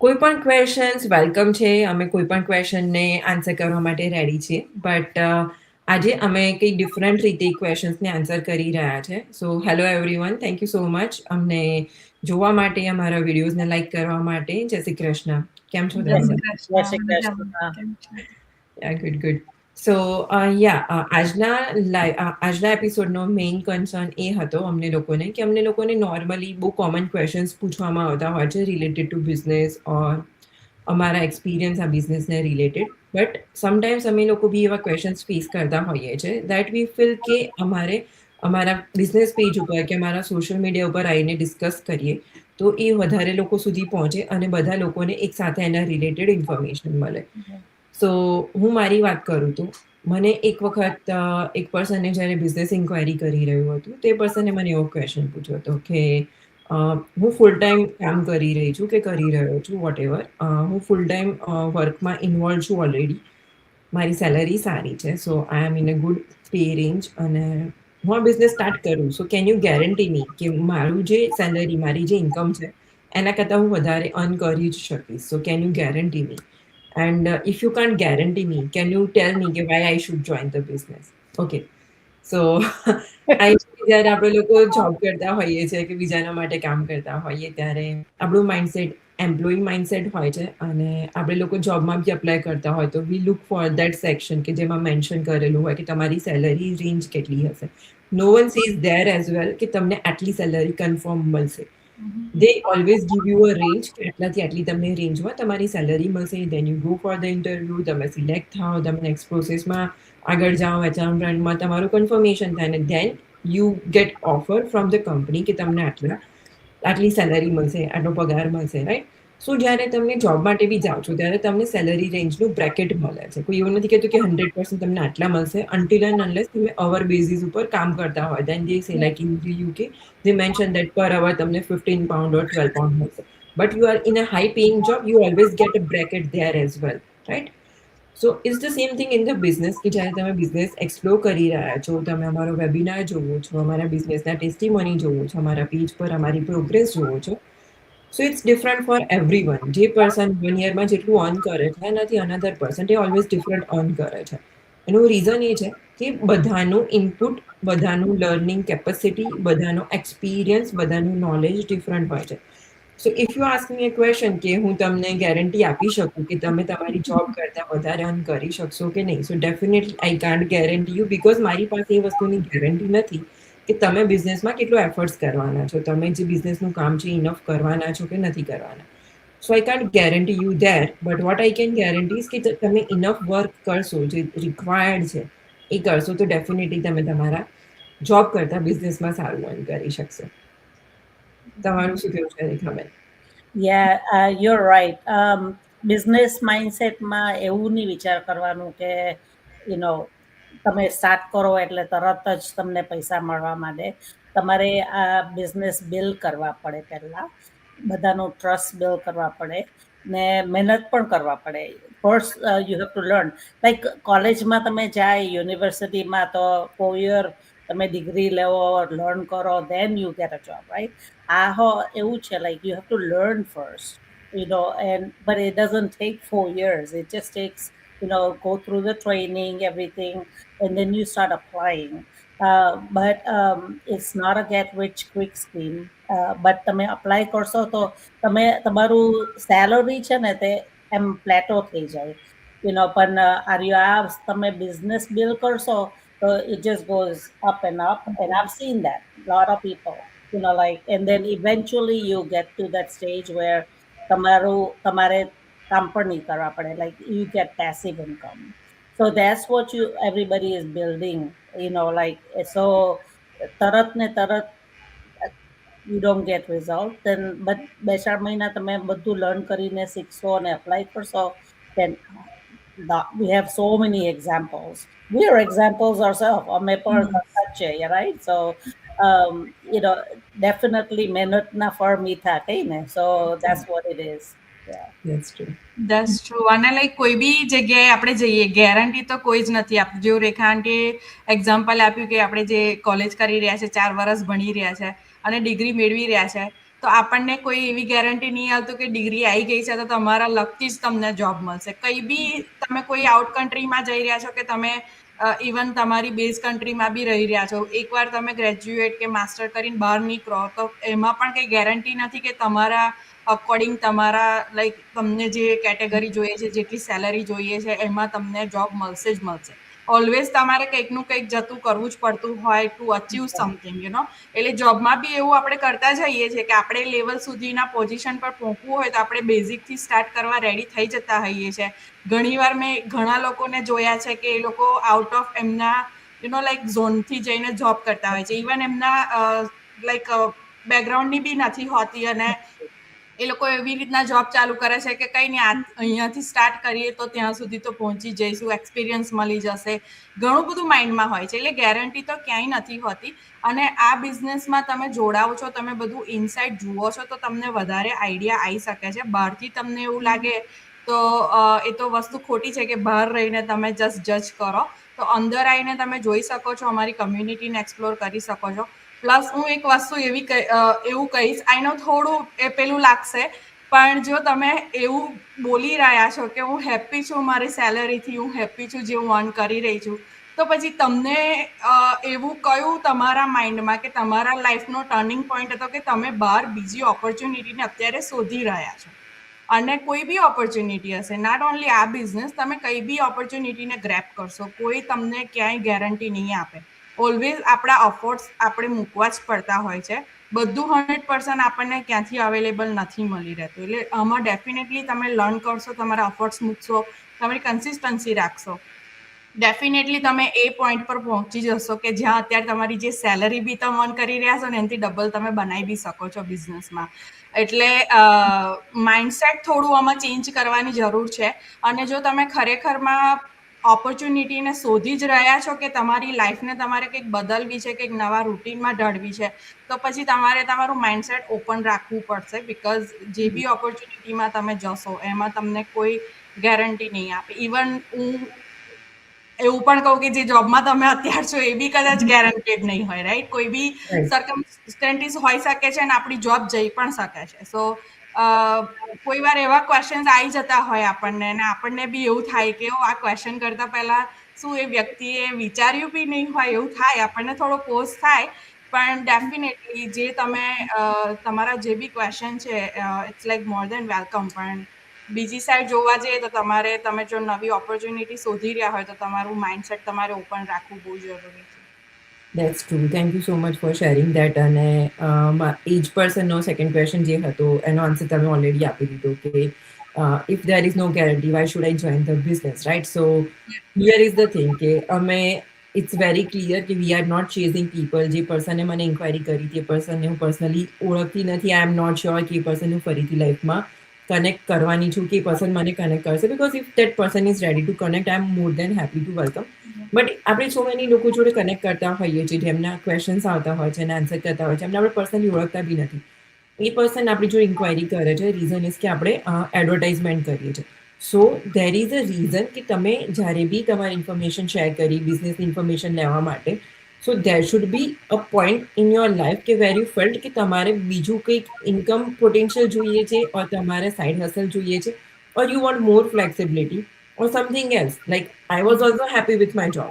કોઈ પણ questions welcome છે. અમે કોઈ પણ ક્વેશ્ચનને આન્સર કરવા માટે રેડી છીએ. બટ આજે અમે કંઈ ડિફરન્ટ રીતે ક્વેશ્ચન્સને આન્સર કરી રહ્યા છે. So hello everyone, thank you so much અમને જોવા માટે, અમારા વિડીયોઝને લાઈક કરવા માટે. જય શ્રી કૃષ્ણ. કેમ છો જય તમે? શ્રી જય શ્રી કૃષ્ણ, કૃષ્ણ. મજામાં. કેમ છો? ગુડ. સો આજના એપિસોડનો મેઇન કન્સર્ન એ હતો અમને લોકોને નોર્મલી બહુ કોમન ક્વેશ્ચન્સ પૂછવામાં આવતા હોય છે રિલેટેડ ટુ બિઝનેસ ઓર અમારા એક્સપિરિયન્સ આ બિઝનેસને રિલેટેડ. બટ સમટાઈમ્સ અમે લોકો બી એવા ક્વેશ્ચન્સ ફેસ કરતા હોઈએ છીએ દેટ વી ફીલ કે અમારા બિઝનેસ પેજ ઉપર કે અમારા સોશિયલ મીડિયા ઉપર આવીને ડિસ્કસ કરીએ તો એ વધારે લોકો સુધી પહોંચે અને બધા લોકોને એક સાથે એના રિલેટેડ ઇન્ફોર્મેશન મળે. સો હું મારી વાત કરું તો મને એક વખત એક પર્સને જ્યારે બિઝનેસ ઇન્ક્વાયરી કરી રહ્યું હતું તે પર્સને મને એવો ક્વેશ્ચન પૂછ્યો હતો કે હું ફૂલ ટાઈમ કામ કરી રહી છું કે કરી રહ્યો છું વોટએવર, હું ફૂલ ટાઈમ વર્કમાં ઇન્વોલ્વ છું ઓલરેડી, મારી સેલરી સારી છે, so I am in a good pay range અને હું આ બિઝનેસ સ્ટાર્ટ કરું. So can you guarantee me કે મારું જે સેલરી, મારી જે ઇન્કમ છે એના કરતાં હું વધારે અર્ન કરી જ શકીશ? સો can you guarantee me? And if you can't guarantee me, can you tell me why I should join the business? Okay. So જ્યારે આપણે લોકો જોબ કરતા હોઈએ છીએ કે બીજાના માટે કામ કરતા હોઈએ ત્યારે આપણું માઇન્ડસેટ એમ્પ્લોયી માઇન્ડસેટ હોય છે અને આપણે લોકો જોબમાં બી અપ્લાય કરતા હોય તો we look for that section કે જેમાં મેન્શન કરેલું હોય કે તમારી સેલરી રેન્જ કેટલી હશે. No one says there as well કે તમને આટલી સેલરી કન્ફર્મ મળશે. They always give you a range કે આટલાથી આટલી તમને રેન્જમાં તમારી સેલરી મળશે. Then you go for the interview, તમે સિલેક્ટ થાઓ, તમે નેક્સ્ટ પ્રોસેસમાં આગળ જાઓ, એચઆર રાઉન્ડમાં તમારું કન્ફર્મેશન થાય અને then you get offer from the company કે તમને આટલી સેલરી મળશે, આટલો પગાર મળશે, રાઈટ? સો જ્યારે તમે જોબ માટે બી જાઓ છો ત્યારે તમને સેલરી રેન્જનું બ્રેકેટ મળે છે. કોઈ એવું નથી કહેતું કે 100% તમને આટલા મળશે અનટિલ એન્ડ અનલેસ તમે અવર બેઝિસ ઉપર કામ કરતા હોય. દેન દે સે like in the UK they mentioned that per hour તમને 15 pound or 12 pound મળશે. But you are in a high paying job, you always get a bracket there as well, right? So it's the same thing in the business કે જ્યારે તમે business explore કરી રહ્યા છો, તમે અમારો વેબિનાર જોવો છો, અમારા બિઝનેસના ટેસ્ટિમોની જોવો છો, અમારા પેજ પર અમારી પ્રોગ્રેસ જોવો છો. So it's different for everyone. જે પર્સન 1 યરમાં જેટલું અર્ન કરે છે એનાથી અનધર પર્સન એ ઓલવેઝ ડિફરન્ટ અર્ન કરે છે. એનું રીઝન એ છે કે બધાનું ઇનપુટ, બધાનું લર્નિંગ કેપેસિટી, બધાનો એક્સપિરિયન્સ, બધાનું નોલેજ ડિફરન્ટ હોય છે. સો if you ask me a question કે હું તમને ગેરંટી આપી શકું કે તમે તમારી જોબ કરતાં વધારે અર્ન કરી શકશો કે નહીં? સો definitely I can't guarantee you because મારી પાસે એ વસ્તુની ગેરંટી નથી કે તમે બિઝનેસમાં કેટલો એફર્ટ્સ કરવાના છો, તમે જે બિઝનેસનું કામ છે ઇનફ કરવાના છો કે નથી કરવાના. So I can't guarantee you there, but what I can guarantee is કે તમે ઇનફ વર્ક કરશો, જે રિક્વાયર્ડ છે એ કરશો તો ડેફિનેટલી તમે તમારા જોબ કરતાં બિઝનેસમાં સારું અર્ન કરી શકશો. તમારું શું કહેવું છે Rekhaben? Yeah, you're right. Business માઇન્ડસેટમાં એવું નહીં વિચાર કરવાનું કે તમે સ્ટાર્ટ કરો એટલે તરત જ તમને પૈસા મળવા માંડે. તમારે આ બિઝનેસ બિલ્ડ કરવા પડે, પહેલાં બધાનો ટ્રસ્ટ બિલ્ડ કરવા પડે ને મહેનત પણ કરવા પડે. First you have to learn. Like કોલેજમાં તમે જાય, યુનિવર્સિટીમાં તો 4 year તમે ડિગ્રી લેવો, લર્ન કરો, then you get a job, right? એવું છે, like you have to learn first, but it doesn't take 4 years. It just takes, go through the training, everything, and then you start applying. But it's not a get rich quick scheme. But તમે apply કરશો તો તમારું salary છે ને તે એમ પ્લેટો થઈ જાય, પણ તમે બિઝનેસ બિલ્ડ કરશો તો it just goes up and up, and I've seen that a lot of people, and then eventually you get to that stage where તમારે કામ પણ નહીં કરવા પડે, like you get passive income. So that's what everybody is building, so તરત ને તરત you don't get result, then but 2-4 મહિના તમે બધું લર્ન કરીને શીખશો અને અપ્લાય કરશો, then we have so many examples. We are examples ourselves. અમે પણ કરતા જ છે, right? So definitely મહેનતના ફળ મીઠા કઈ ને, so that's what it is. Yeah. That's true. That's true. અને લાઈક કોઈ બી જગ્યાએ આપણે જઈએ, ગેરંટી તો કોઈ જ નથી આપતું. જેવું રેખા આંટીએ એક્ઝામ્પલ આપ્યું કે આપણે જે કોલેજ કરી રહ્યા છે, 4 વર્ષ ભણી રહ્યા છે અને ડિગ્રી મેળવી રહ્યા છે, તો આપણને કોઈ એવી ગેરંટી નહીં આવતું કે ડિગ્રી આવી ગઈ છે તો તમારા લગતી જ તમને જોબ મળશે. કંઈ બી તમે કોઈ આઉટ કન્ટ્રીમાં જઈ રહ્યા છો કે તમે ઇવન તમારી બેઝ કન્ટ્રીમાં બી રહી રહ્યા છો, એકવાર તમે ગ્રેજ્યુએટ કે માસ્ટર કરીને બહાર નીકળો તો એમાં પણ કંઈ ગેરંટી નથી કે તમારા અકોર્ડિંગ તમારા લાઈક તમને જે કેટેગરી જોઈએ છે, જેટલી સેલરી જોઈએ છે એમાં તમને જોબ મળશે જ મળશે. ઓલવેઝ તમારે કંઈકનું કંઈક જતું કરવું જ પડતું હોય ટુ અચીવ સમથિંગ એટલે જોબમાં બી એવું આપણે કરતા જઈએ છીએ કે આપણે લેવલ સુધીના પોઝિશન પર પહોંચવું હોય તો આપણે બેઝિકથી સ્ટાર્ટ કરવા રેડી થઈ જતા હોઈએ છીએ. ઘણીવાર મેં ઘણા લોકોને જોયા છે કે એ લોકો આઉટ ઓફ એમના લાઈક ઝોનથી જઈને જોબ કરતા હોય છે. ઇવન એમના લાઈક બેકગ્રાઉન્ડની બી નથી હોતી અને એ લોકો એવી રીતના જોબ ચાલુ કરે છે કે કંઈ નહીં અહીંયાથી સ્ટાર્ટ કરીએ તો ત્યાં સુધી તો પહોંચી જઈશું, એક્સપિરિયન્સ મળી જશે, ઘણું બધું માઇન્ડમાં હોય છે. એટલે ગેરંટી તો ક્યાંય નથી હોતી. અને આ બિઝનેસમાં તમે જોડાઓ છો, તમે બધું ઇનસાઇડ જુઓ છો તો તમને વધારે આઈડિયા આવી શકે છે. બહારથી તમને એવું લાગે તો એ તો વસ્તુ ખોટી છે કે બહાર રહીને તમે જસ્ટ જજ કરો. તો અંદર આવીને તમે જોઈ શકો છો, અમારી કમ્યુનિટીને એક્સપ્લોર કરી શકો છો. પ્લસ હું એક વસ્તુ એવું કહીશ, આઈ નો થોડું એ પેલું લાગશે, પણ જો તમે એવું બોલી રહ્યા છો કે હું હેપી છું મારી સેલરીથી, હું હેપી છું જે હું અર્ન કરી રહી છું, તો પછી તમને એવું કયું તમારા માઇન્ડમાં કે તમારા લાઈફનો ટર્નિંગ પોઈન્ટ હતો કે તમે બહાર બીજી ઓપોર્ચ્યુનિટીને અત્યારે શોધી રહ્યા છો. અને કોઈ બી ઓપોર્ચ્યુનિટી હશે, નોટ ઓનલી આ બિઝનેસ, તમે કઈ બી ઓપોર્ચ્યુનિટીને ગ્રેપ કરશો, કોઈ તમને ક્યાંય ગેરંટી નહીં આપે. ઓલવેઝ આપણા અફોર્ટ્સ આપણે મૂકવા જ પડતા હોય છે. બધું 100% આપણને ક્યાંથી અવેલેબલ નથી મળી રહેતું. એટલે આમાં ડેફિનેટલી તમે લર્ન કરશો, તમારા અફોર્ટ્સ મૂકશો, તમારી કન્સિસ્ટન્સી રાખશો, ડેફિનેટલી તમે એ પોઈન્ટ પર પહોંચી જશો કે જ્યાં અત્યારે તમારી જે સેલરી બી તમે અર્ન કરી રહ્યા છો ને એનાથી ડબલ તમે બનાવી બી શકો છો બિઝનેસમાં. એટલે માઇન્ડસેટ થોડું આમાં ચેન્જ કરવાની જરૂર છે. અને જો તમે ખરેખરમાં ઓપોર્ચ્યુનિટીને શોધી જ રહ્યા છો કે તમારી લાઈફને તમારે કંઈક બદલવી છે, કંઈક નવા રૂટીનમાં ઢળવી છે, તો પછી તમારે તમારું માઇન્ડસેટ ઓપન રાખવું પડશે. બિકોઝ જે બી ઓપોર્ચ્યુનિટીમાં તમે જશો એમાં તમને કોઈ ગેરંટી નહીં આપે. ઇવન હું એવું પણ કહું કે જે જોબમાં તમે અત્યાર છો એ બી કદાચ ગેરંટેડ નહીં હોય, રાઈટ? કોઈ બી સર્કમસ્ટેન્સીસ હોઈ શકે છે અને આપણી જોબ જઈ પણ શકે છે. સો કોઈ વાર એવા ક્વેશ્ચન્સ આવી જતા હોય આપણને, અને આપણને બી એવું થાય કે આ ક્વેશ્ચન કરતા પહેલા શું એ વ્યક્તિએ વિચાર્યું બી નહીં હોય, એવું થાય, આપણને થોડો પોઝ થાય. પણ ડેફિનેટલી જે તમે તમારા જે બી ક્વેશ્ચન છે it's like more than welcome. પણ બીજી સાઈડ જોવા જઈએ તો તમે જો નવી ઓપોર્ચ્યુનિટી શોધી રહ્યા હોય તો તમારું માઇન્ડસેટ તમારે ઓપન રાખવું બહુ જરૂરી છે. That's true. Thank you so much for sharing that. અને each person નો સેકન્ડ ક્વેશ્ચન જે હતો એનો આન્સર તમે ઓલરેડી આપી દીધો કે if there is no guarantee, why should I join the business, right? So here is the thing કે અમે it's very clear કે we are not chasing people. જે પર્સને મને ઇન્ક્વાયરી કરી તે પર્સનને હું પર્સનલી ઓળખતી નથી. આઈ એમ નોટ શ્યોર કે એ પર્સન હું ફરીથી લાઈફમાં કનેક્ટ કરવાની છું કે એ પર્સન મને કનેક્ટ કરશે. Because if that person is ready to connect, I am more than happy to welcome. But આપણે સો મેની લોકો જોડે કનેક્ટ કરતા હોઈએ છીએ, જેમના ક્વેશ્ચન્સ આવતા હોય છે અને આન્સર કરતા હોય છે, એમને આપણે પર્સનલી ઓળખતા બી નથી. એ પર્સન આપણી જોડે ઇન્ક્વાયરી કરે છે, રીઝન ઇઝ કે આપણે એડવર્ટાઇઝમેન્ટ કરીએ છીએ. સો ધેર ઇઝ અ રીઝન કે તમે જ્યારે બી તમારી ઇન્ફોર્મેશન શેર કરી બિઝનેસની ઇન્ફોર્મેશન લેવા માટે, so there should be a point in your life કે વેર યુ ફેલ્ટ કે તમારે બીજું કંઈક ઇન્કમ પોટેન્શિયલ જોઈએ છે, ઓર તમારે સાઇડ હસલ જોઈએ છે, or you want more flexibility or something else. Like I was also happy with my job,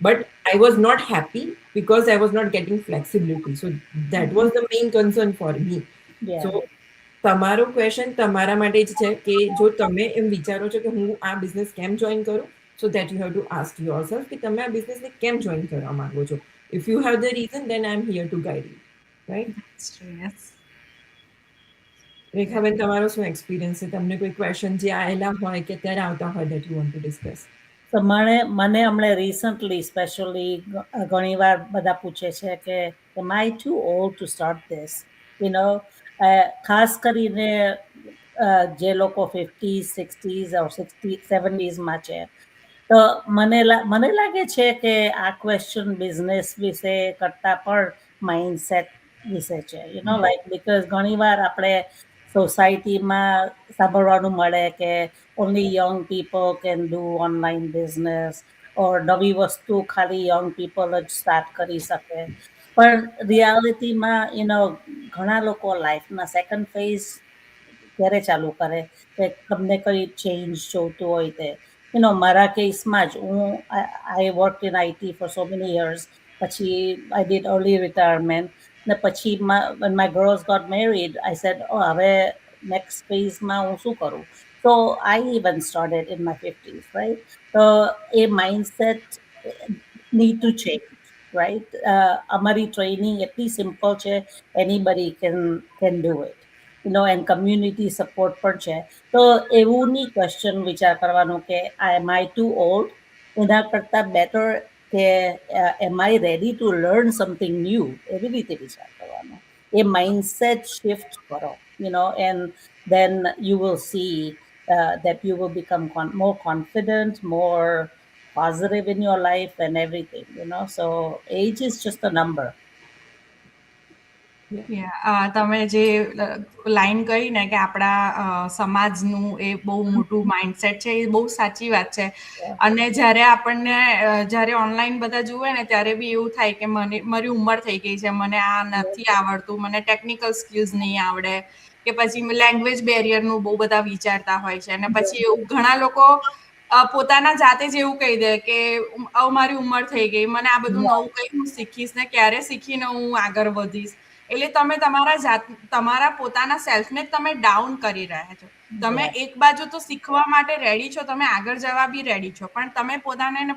but I was not happy because I was not getting flexibility. So that was the main concern for me. Yeah. So તમારો question તમારા માટે જ છે કે જો તમે એમ વિચારો છો કે હું આ બિઝનેસ કેમ જોઈન કરું, so that you have to ask yourself કે તમે આ બિઝનેસને કેમ જોઈન કરવા માંગો છો. If you have the reason, then I am here to guide you, right? That's true, yes. Rekhaben, તમારો શું એક્સપિરિયન્સ છે? તમને કોઈ ક્વેશ્ચન જે આવેલા હોય કે અત્યારે આવતા હોય that you want to discuss? તો મને હમણે રિસન્ટલી સ્પેશિયલી ઘણીવાર બધા પૂછે છે કે am I too old to start this? ખાસ કરીને જે લોકો 50s 60s or 70s માં છે, તો મને લાગે છે કે આ ક્વેશ્ચન બિઝનેસ વિશે કરતા પણ માઇન્ડસેટ વિશે છે. લાઈક બીકોઝ ઘણીવાર આપણે સોસાયટીમાં સાંભળવાનું મળે કે only young people can do online business, or નવી વસ્તુ ખાલી young people જ સ્ટાર્ટ કરી શકે. પણ રિયાલિટીમાં ઘણા લોકો લાઈફના સેકન્ડ ફેઝ ક્યારે ચાલુ કરે કે તમને કઈ ચેન્જ જોતું હોય તે મારા કેસમાં જ I work in IT for so many years, પછી આઈ ડીડ અર્લી રિટાયરમેન્ટ ને પછી when my girls got married I said હવે નેક્સ્ટ ફેઝમાં હું શું કરું, so I even started in my 50s, right? તો એ mindset need to change, right? અમારી ટ્રેનિંગ એટલી સિમ્પલ છે, anybody can do it, and community support પણ છે. તો એવું નહીં ક્વેશ્ચન વિચાર કરવાનો કે am I too old? એના કરતાં બેટર કે am I ready to learn something new? એવી રીતે વિચાર કરવાનો. એ માઇન્ડસેટ શિફ્ટ કરો, and then you will see that you will become more confident, more positive in your life and everything, so age is just a number. તમે જે line કહી ને કે આપણા સમાજનું એ બહુ મોટું માઇન્ડસેટ છે, એ બહુ સાચી વાત છે. અને જ્યારે આપણને જ્યારે ઓનલાઈન બધા જુએ ને ત્યારે બી એવું થાય કે મારી ઉંમર થઈ ગઈ છે, મને આ નથી આવડતું, મને ટેકનિકલ સ્કિલ્સ નહીં આવડે, કે પછી લેંગ્વેજ બેરિયરનું બહુ બધા વિચારતા હોય છે. અને પછી એવું ઘણા લોકો પોતાના જાતે જ એવું કહી દે કે હવે મારી ઉંમર થઈ ગઈ, મને આ બધું નવું કઈ હું શીખીશ ને ક્યારે શીખીને હું આગળ વધીશ. એટલે તમે તમારા પોતાના સેલ્ફને તમે ડાઉન કરી રહ્યા છો. તમે એક બાજુ તો શીખવા માટે રેડી છો, તમે આગળ જવા બી રેડી છો, પણ તમે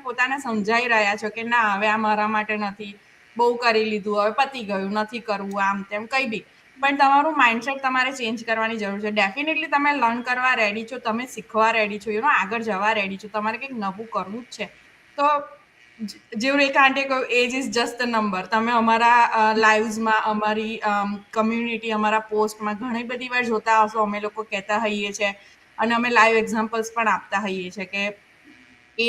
પોતાને સમજાઈ રહ્યા છો કે ના, હવે આ મારા માટે નથી, બહુ કરી લીધું, હવે પતી ગયું, નથી કરવું, આમ તેમ કઈ બી. પણ તમારું માઇન્ડસેટ તમારે ચેન્જ કરવાની જરૂર છે. ડેફિનેટલી તમે લર્ન કરવા રેડી છો, તમે શીખવા રેડી છો, આગળ જવા રેડી છો, તમારે કંઈક નવું કરવું જ છે. તો જેવું રેખા આંટીએ કહ્યું, age is just a number. તમે અમારા લાઈવ્સમાં, અમારી કમ્યુનિટી, અમારા પોસ્ટમાં ઘણી બધી વાર જોતા હશો, અમે લોકો કહેતા હોઈએ છીએ અને અમે લાઈવ એક્ઝામ્પલ્સ પણ આપતા હોઈએ છીએ કે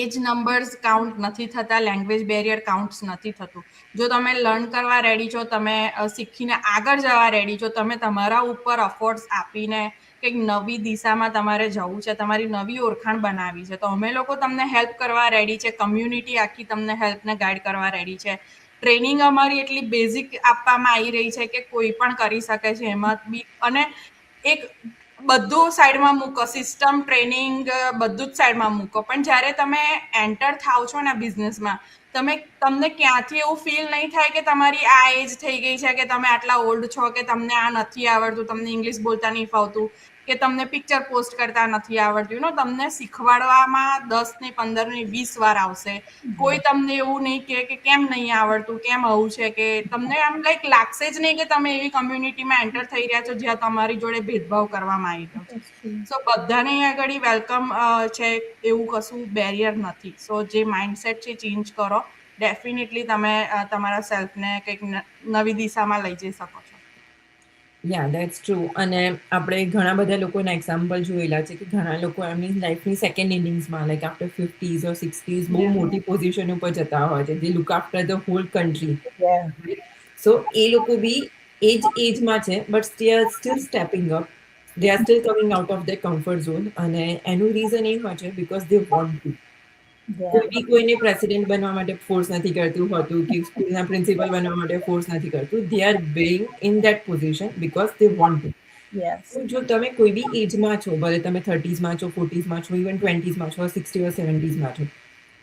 એજ નંબર્સ કાઉન્ટ નથી થતા, લેંગ્વેજ બેરિયર કાઉન્ટ્સ નથી થતું. જો તમે લર્ન કરવા રેડી છો, તમે શીખીને આગળ જવા રેડી છો, તમે તમારા ઉપર અફોર્ટ્સ આપીને કંઈક નવી દિશામાં તમારે જવું છે, તમારી નવી ઓળખાણ બનાવી છે, તો અમે લોકો તમને હેલ્પ કરવા રેડી છે. કમ્યુનિટી આખી તમને હેલ્પને ગાઈડ કરવા રેડી છે. ટ્રેનિંગ અમારી એટલી બેઝિક આપવામાં આવી રહી છે કે કોઈ પણ કરી શકે છે એમાં બી. અને એક બધું સાઈડમાં મૂકો, સિસ્ટમ, ટ્રેનિંગ, બધું જ સાઈડમાં મૂકો, પણ જ્યારે તમે એન્ટર થાવ છો ને બિઝનેસમાં, તમને ક્યાંથી એવું ફીલ નહીં થાય કે તમારી આ એજ થઈ ગઈ છે, કે તમે આટલા ઓલ્ડ છો, કે તમને આ નથી આવડતું, તમને ઇંગ્લિશ બોલતા નહીં ફાવતું, કે તમને પિક્ચર પોસ્ટ કરતા નથી આવડતું. તમને શીખવાડવામાં 10 ને 15 ને 20 વાર આવશે. કોઈ તમને એવું નહીં કે કેમ નહીં આવડતું, કેમ આવું છે, કે તમને આમ લાગશે જ નહીં કે તમે એવી કમ્યુનિટીમાં એન્ટર થઈ રહ્યા છો જ્યાં તમારી જોડે ભેદભાવ કરવામાં આવી રહ્યો છે. સો બધાને આગળ વેલકમ છે, એવું કશું બેરિયર નથી. સો જે માઇન્ડસેટ છે ચેન્જ કરો, ડેફિનેટલી તમે તમારા સેલ્ફને કંઈક નવી દિશામાં લઈ જઈ શકો છો. યા દેટ્સ ટ્રુ. અને આપણે ઘણા બધા લોકોના એક્ઝામ્પલ જોયેલા છે કે ઘણા લોકો એમની લાઈફની second innings, like after 50s or 60s, બહુ મોટી પોઝિશન ઉપર જતા હોય છે. They look after the whole country. So એ લોકો બી એજમાં છે, but they are still stepping up, they are still coming out of the comfort zone. અને એનું રીઝન એ હોય છે બીકોઝ દે વોન્ટ ટુ. કોઈ બી કોઈને પ્રેસિડેન્ટ બનવા માટે ફોર્સ નથી કરતું હોતું, કે સ્કૂલના પ્રિન્સિપલ બનવા માટે ફોર્સ નથી કરતું. They are being in that position because they want to. જો તમે કોઈ બી એજમાં છો, ભલે તમે 30sમાં છો, 40sમાં છો, ઇવન 20sમાં છો, 60 or 70sમાં છો,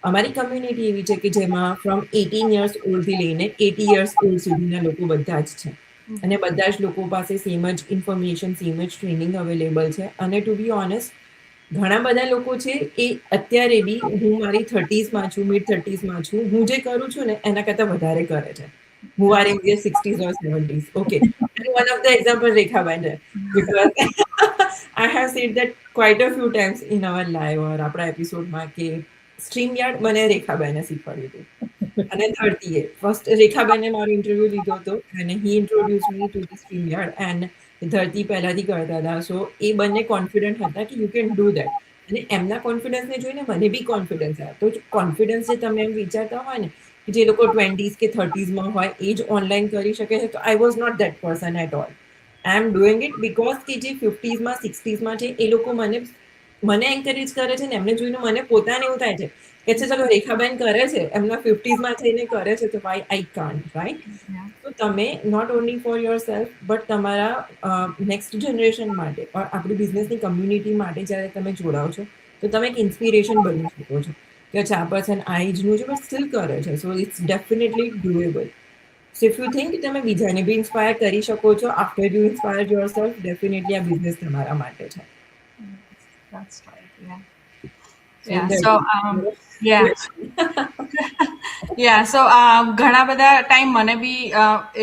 અમારી કમ્યુનિટી એવી છે કે જેમાં ફ્રોમ 18 years ઓલ્ડથી લઈને 80 years ઓલ્ડ સુધીના લોકો બધા જ છે. અને બધા જ લોકો પાસે સેમ જ ઇન્ફોર્મેશન, સેમ જ ટ્રેનિંગ અવેલેબલ છે. અને ટુ બી ઓનેસ્ટ, ઘણા બધા લોકો છે એ અત્યારે બી, હું મારી 30sમાં છું, મિડ 30sમાં છું, હું જે કરું છું ને એના કરતાં વધારે કરે છે. Who are in their 60s or 70s. Okay. And one of the examples, Rekha Bender, because I have said that quite a few times in our live or આપણા એપિસોડમાં કે StreamYard મને રેખાબેને શીખવાડ્યું હતું. અને 30એ ફર્સ્ટ રેખાબેને મારો ઇન્ટરવ્યુ લીધો હતો અને he introduced me to the StreamYard and 30 પહેલાથી કરતા હતા. સો એ બંને કોન્ફિડન્ટ હતા કે યુ કેન ડુ દેટ. અને એમના કોન્ફિડન્સને જોઈને મને બી કોન્ફિડન્સ આવ્યો. તો કોન્ફિડન્સ જે તમે એમ વિચારતા હોય ને, જે લોકો 20s કે 30sમાં હોય એ જ ઓનલાઈન કરી શકે છે, તો I was not that person at all. I am doing it because કે જે 50sમાં 60sમાં છે એ લોકો મને એન્કરેજ કરે છે ને એમને જોઈને મને પોતાને એવું થાય છે કે છે ચલો રેખાબેન કરે છે, એમના 50s થઈને કરે છે, તો વાય આઈ કાન્ટ, રાઈટ? તો તમે not only for yourself but તમારા નેક્સ્ટ જનરેશન માટે ઓર આપણી બિઝનેસની કમ્યુનિટી માટે જ્યારે તમે જોડાઓ છો તો તમે એક ઇન્સ્પિરેશન બની શકો છો કે અચ્છા આ પર્સન આ એજનું છે બટ સ્ટીલ કરે છે, so it's definitely doable. So if you think તમે બીજાને બી ઇન્સ્પાયર કરી શકો છો after you inspire yourself, definitely આ બિઝનેસ તમારા માટે છે. That's right. Yeah. So Yeah. that So is yeah. યા સો ઘણા બધા ટાઈમ મને બી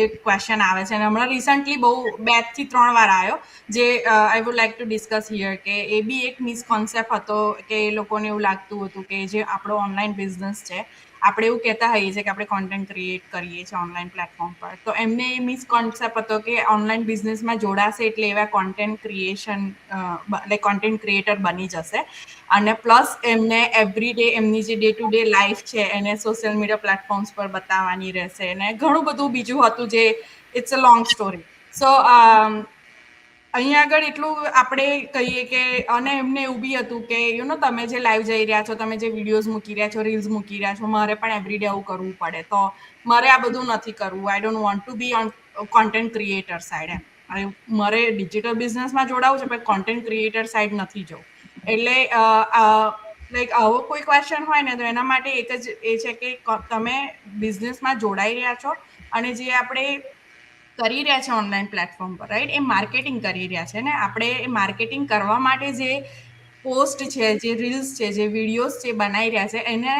એક ક્વેશ્ચન આવે છે અને હમણાં રિસન્ટલી બહુ 2 થી 3 વાર આવ્યો જે I would like to discuss here કે એ બી એક મિસકોન્સેપ્ટ હતો કે એ લોકોને એવું લાગતું હતું કે જે આપણો ઓનલાઈન બિઝનેસ છે આપણે એવું કહેતા હોઈએ છીએ કે આપણે કોન્ટેન્ટ ક્રિએટ કરીએ છીએ ઓનલાઈન પ્લેટફોર્મ પર, તો એમને એ મિસકોન્સેપ્ટ હતો કે ઓનલાઈન બિઝનેસમાં જોડાશે એટલે એવા content creation like content creator બની જશે અને પ્લસ એમને એવરી ડે એમની જે ડે ટુ ડે લાઈફ છે એને સોશિયલ મીડિયા પ્લેટફોર્મ્સ પર બતાવવાની રહેશે અને ઘણું બધું બીજું હતું જે ઇટ્સ અ લોંગ સ્ટોરી. સો અહીંયા આગળ એટલું આપણે કહીએ કે અને એમને એવું બી હતું કે યુ નો તમે જે લાઈવ જઈ રહ્યા છો, તમે જે વિડીયોઝ મૂકી રહ્યા છો, રીલ્સ મૂકી રહ્યા છો, મારે પણ એવરીડે આવું કરવું પડે, તો મારે આ બધું નથી કરવું. I don't want to be on content creator side. એમ મારે ડિજિટલ બિઝનેસમાં જોડાવું છે પણ કોન્ટેન્ટ ક્રિએટર સાઈડ નથી જવું. એટલે લાઈક આવો કોઈ ક્વેશ્ચન હોય ને તો એના માટે એક જ એ છે કે તમે બિઝનેસમાં જોડાઈ રહ્યા છો અને જે આપણે કરી રહ્યા છે ઓનલાઈન પ્લેટફોર્મ પર, રાઈટ, એ માર્કેટિંગ કરી રહ્યા છે ને આપણે એ માર્કેટિંગ કરવા માટે જે પોસ્ટ છે, જે રીલ્સ છે, જે વિડીયોઝ છે બનાવી રહ્યા છે એને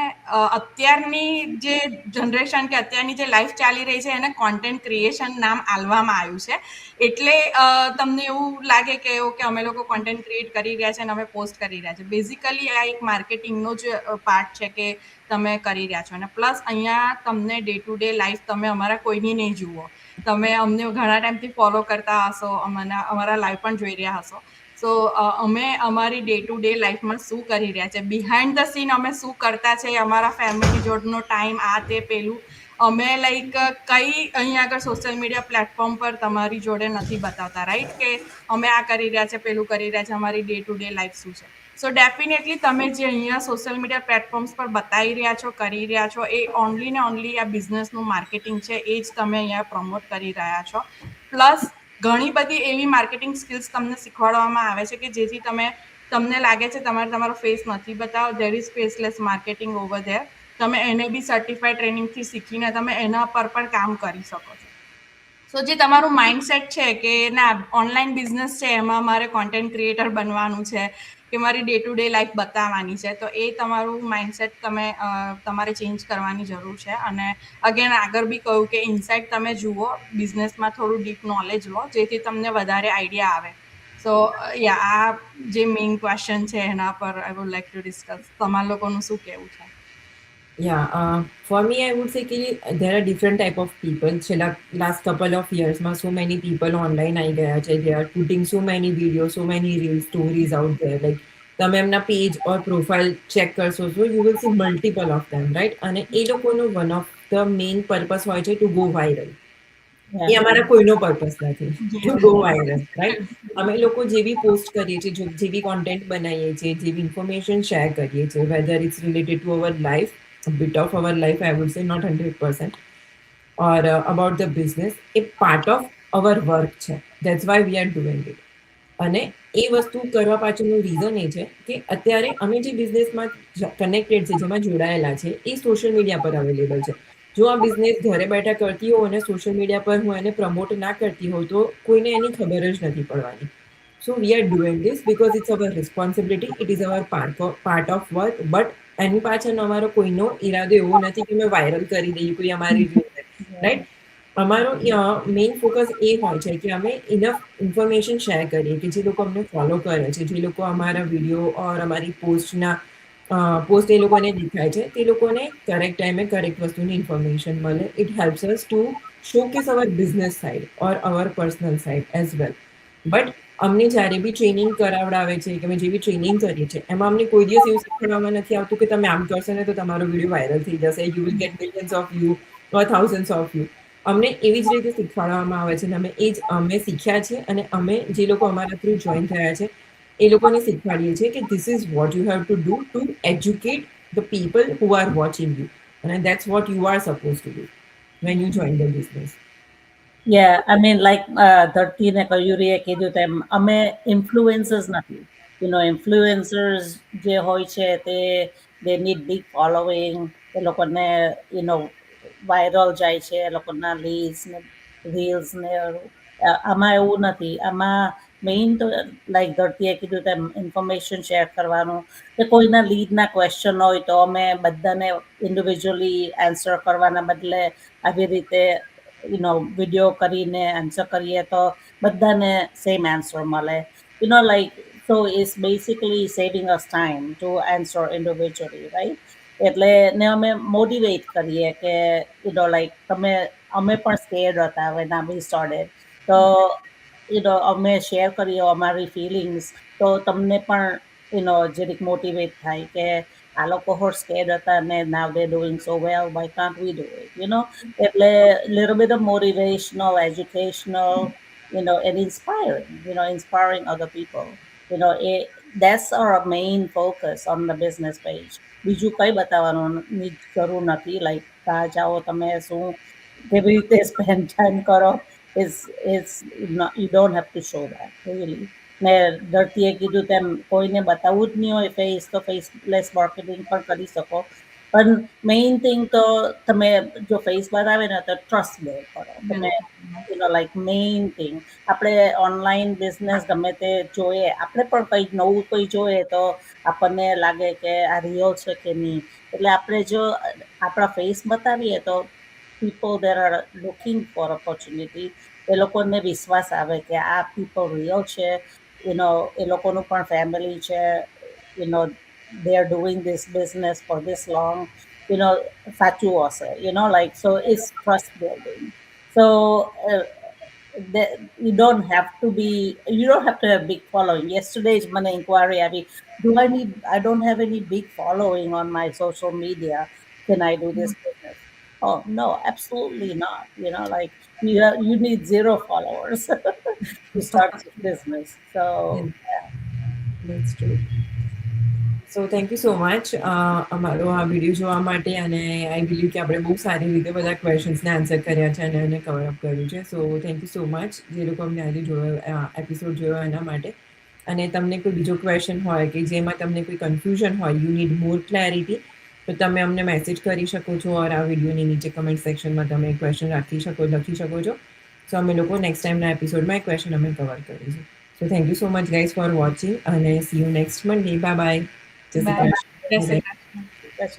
અત્યારની જે જનરેશન કે અત્યારની જે લાઈફ ચાલી રહી છે એને કોન્ટેન્ટ ક્રિએશન નામ આલવામાં આવ્યું છે. એટલે તમને એવું લાગે કે ઓકે અમે લોકો કોન્ટેન્ટ ક્રિએટ કરી રહ્યા છે અને અમે પોસ્ટ કરી રહ્યા છે. બેઝિકલી આ એક માર્કેટિંગનો જ પાર્ટ છે કે તમે કરી રહ્યા છો અને પ્લસ અહીંયા તમને ડે ટુ ડે લાઈફ તમે અમારા કોઈની નહીં જુઓ, તમે અમને ઘણા ટાઈમથી ફોલો કરતા હશો, અમારા લાઈવ પણ જોઈ રહ્યા હશો. સો અમે અમારી ડે ટુ ડે લાઈફમાં શું કરી રહ્યા છે, બિહાઇન્ડ ધ સીન અમે શું કરતા છે, અમારા ફેમિલી જોડનો ટાઈમ આ તે પેલું અમે લાઈક કઈ અહીંયા આગળ સોશિયલ મીડિયા પ્લેટફોર્મ પર તમારી જોડે નથી બતાવતા, રાઈટ, કે અમે આ કરી રહ્યા છે, પેલું કરી રહ્યા છે, અમારી ડે ટુ ડે લાઈફ શું છે. સો ડેફિનેટલી તમે જે અહીંયા સોશિયલ મીડિયા પ્લેટફોર્મ્સ પર બતાવી રહ્યા છો, કરી રહ્યા છો, એ ઓનલી ને ઓનલી આ બિઝનેસનું માર્કેટિંગ છે, એ જ તમે અહીંયા પ્રમોટ કરી રહ્યા છો. પ્લસ ઘણી બધી એવી માર્કેટિંગ સ્કિલ્સ તમને શીખવાડવામાં આવે છે કે જેથી તમને લાગે છે તમારો ફેસ નથી બતાવો, there is faceless marketing over there. તમે એને બી સર્ટિફાઈડ ટ્રેનિંગથી શીખીને તમે એના પર પણ કામ કરી શકો છો. સો જે તમારું માઇન્ડસેટ છે કે ના ઓનલાઈન બિઝનેસ છે એમાં મારે કોન્ટેન્ટ ક્રિએટર બનવાનું છે કે મારી ડે ટુ ડે લાઈફ બતાવવાની છે, તો એ તમારું માઇન્ડસેટ તમારે ચેન્જ કરવાની જરૂર છે. અને અગેન આગળ બી કહ્યું કે ઇનસાઇટ તમે જુઓ, બિઝનેસમાં થોડું ડીપ નોલેજ લો જેથી તમને વધારે આઈડિયા આવે. સો યા આ જે મેઇન ક્વેશ્ચન છે એના પર I would like to discuss. તમારા લોકોનું શું કહેવું છે? Yeah, for me, I would say that there are different type of people. Last couple of years, so many people online I ગયા છે. They are putting so many videos, so many real stories out there. Like તમે એમના page or profile check કરશો so you will see multiple of them, right? અને એ લોકોનો one of the main purpose હોય છે to go viral. એ અમારા કોઈનો purpose નથી ટુ ગો વાયરલ, રાઈટ. અમે લોકો જે બી પોસ્ટ કરીએ છીએ, જે બી કોન્ટેન્ટ બનાવીએ છીએ, જે બી ઇન્ફોર્મેશન શેર કરીએ છીએ, whether it's related to our life, a bit of our life, I would say, not 100%, or about the business, a part of our work છે. That's why we are doing it. અને એ વસ્તુ કરવા પાછળનું reason એ છે કે અત્યારે અમે જે બિઝનેસમાં કનેક્ટેડ છે, જેમાં જોડાયેલા છે, એ સોશિયલ મીડિયા પર અવેલેબલ છે. જો આ બિઝનેસ ઘરે બેઠા કરતી હોઉં અને સોશિયલ મીડિયા પર હું એને પ્રમોટ ના કરતી હોઉં તો કોઈને એની ખબર જ નથી પડવાની. So we are doing this because it's our responsibility, it is our part of work, but એની પાછળ અમારો કોઈનો ઈરાદો એવો નથી કે અમે વાયરલ કરી દઈએ કોઈ અમારી રીતે, રાઈટ. અમારો મેઇન ફોકસ એ હોય છે કે અમે ઇનફ ઇન્ફોર્મેશન શેર કરીએ કે જે લોકો અમને ફોલો કરે છે, જે લોકો અમારા વિડીયો ઓર અમારી પોસ્ટ એ લોકોને દેખાય છે, તે લોકોને કરેક્ટ ટાઈમે કરેક્ટ વસ્તુની ઇન્ફોર્મેશન મળે. It helps us to showcase our business side or our personal side as well. But અમને જ્યારે બી ટ્રેનિંગ કરાવડાવે છે કે અમે જે બી ટ્રેનિંગ કરીએ છીએ એમાં અમને કોઈ દિવસ એવું શીખવાડવામાં નથી આવતું કે તમે આમ કરશો ને તો તમારો વિડીયો વાયરલ થઈ જશે, you will get millions of view or thousands of view. અમને એવી જ રીતે શીખવાડવામાં આવે છે અને અમે શીખ્યા છે અને અમે જે લોકો અમારા થ્રુ જોઈન થયા છે એ લોકોને શીખવાડીએ છીએ કે this is what you have to do to educate the people who are watching you. And that's what you are supposed to do when you join the business. Yeah, I mean, like ધરતીને કયુરીએ કીધું તેમ અમે influencers નથી. Influencers જે હોય છે તે they need big following, એ લોકોને viral જાય છે, એ લોકોના લીડ્સ ને રીલ્સ ને આમાં એવું નથી. આમાં મેઇન તો લાઈક ધરતીએ કીધું તેમ ઇન્ફોર્મેશન શેર કરવાનું, કે કોઈના લીડના ક્વેશ્ચન હોય તો અમે બધાને ઇન્ડિવિજ્યુઅલી આન્સર કરવાના બદલે આવી રીતે વિડીયો કરીને આન્સર કરીએ તો બધાને સેમ આન્સર મળે. Like so it's basically saving us time to answer individually, right? એટલે ને અમે મોટિવેટ કરીએ કે લાઈક અમે પણ સ્કેર્ડ હતા વેન વી સ્ટાર્ટેડ, તો અમે શેર કરીએ અમારી ફિલિંગ્સ, તો તમને પણ જરીક મોટિવેટ થાય કે આ લોકો હોર સ્કેર્ડ હતા ને now they doing so well, why can't we do it? એટલે little bit of motivational, educational, and inspiring other people. That's our main focus on the business page. બીજું કઈ બતાવવાનું જરૂર નથી, લાઈક ત્યાં જાઓ તમે શું કેવી રીતે સ્પેન્ડ ટાઈમ કરો, you don't have to show that really. ને ધરતીએ કીધું તેમ કોઈને બતાવવું જ નહીં હોય ફેસ, તો ફેસલેસ માર્કેટિંગ પણ કરી શકો. પણ મેઇન થિંગ તો તમે જો ફેસ બતાવે ને તો ટ્રસ્ટ બિલ્ડ કરો તમે. લાઈક મેઇન થિંગ આપણે ઓનલાઈન બિઝનેસ ગમે તે જોઈએ, આપણે પણ કંઈક નવું કંઈ જોઈએ તો આપણને લાગે કે આ રિયલ છે કે નહીં. એટલે આપણે જો આપણા ફેસ બતાવીએ તો people that are looking for opportunity, એ લોકોને વિશ્વાસ આવે કે આ people real છે, એ લોકોનું પણ ફેમિલી છે, they are doing this business for this long, સાચું હશે, like, so it's trust building. So you don't have to have big following. Yesterday's મને inquiry આવી, I don't have any big following on my social media, can I do this business? Oh no, absolutely not. Like you need 0 followers to start this business. So yeah. That's true. So thank you so much અમારો આ video જોવા માટે, અને I believe કે આપણે બહુ સારી રીતે બધા ક્વેશ્ચન્સને આન્સર કર્યા છે અને એને કવર અપ કર્યું છે. સો થેન્ક યુ સો મચ જે લોકો અમને આજે જોયો, એપિસોડ જોયો એના માટે. અને તમને કોઈ બીજો ક્વેશ્ચન હોય કે જેમાં તમને કોઈ કન્ફ્યુઝન હોય, યુ નીડ મોર ક્લેરિટી, તો તમે અમને મેસેજ કરી શકો છો, ઓર આ વિડીયોની નીચે કમેન્ટ સેક્શનમાં તમે ક્વેશ્ચન લખી શકો છો. સો અમે લોકો નેક્સ્ટ ટાઈમના એપિસોડમાં એ ક્વેશ્ચન અમે કવર કરીશું. So thank you so much guys for watching, અને see you next Monday. Bye bye. Bye. Jai Shri Krishna. That's